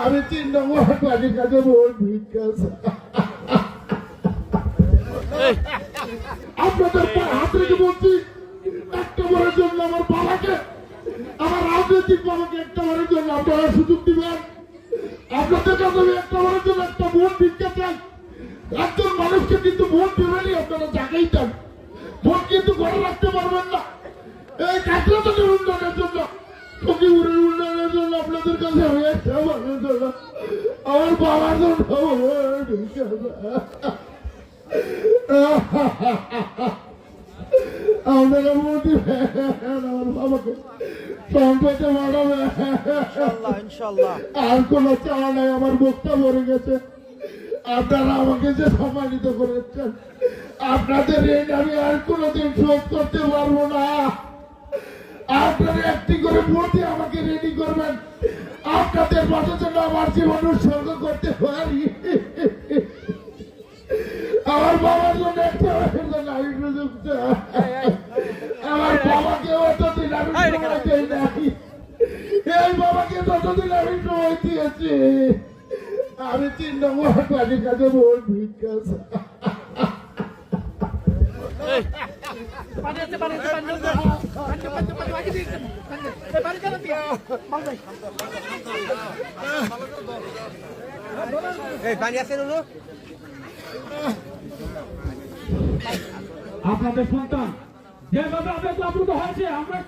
আমি 3 নম্বর পানির কাছে ভোট ভিক্ষা আপনাদের হাত রেখে বলছি, একটা বারের জন্য আমার বাবাকে, আমার রাজনৈতিক বাবাকে একটা বারের জন্য আপনারা সুযোগ দিবেন। আপনাদের কাছে আমি একটা বারের জন্য একটা ভোট ভিক্ষা চাই। একজন মানুষকে কিন্তু ভোট দেবেনই, আপনারা জায়গায় চান, ভোট কিন্তু ঘরে রাখতে পারবেন না। এই কাঁচরাচাটের উন্নয়নের জন্য, সখীপুরের উন্নয়নের জন্য আপনাদের কাছে আমি একটা বারের জন্য আমার বাবার জন্য ভোট ভিক্ষা আপনারা ভোট দিবেন, আমার বাবাকে সংসদে বাড়াবেন। আর কোন চাওয়া নাই, আমার মুখটা মরে গেছে। আপনারা আমাকে যে সম্মানিত করেছেন, আপনাদের ঋণ আমি আর কোনোদিন শোধ করতে পারবো না। আপনারা একটি করে ভোটে আমাকে রেডি করবেন, আপনাদের পাশে যেন আমার জীবন উৎসর্গ করতে পারি। আমার বাবার জন্য একটা আমি সুযোগ চাই। আমার বাবাকে অতদিন আমি সময় দিই নাই, এই বাবাকে ততদিন আমি সময় দিয়েছি। আমি 3 নম্বর পানির কাছে ভোট ভিক্ষা আপনাদের সন্তান যেভাবে আবেগ আপ্লুত হয়েছে, আমরা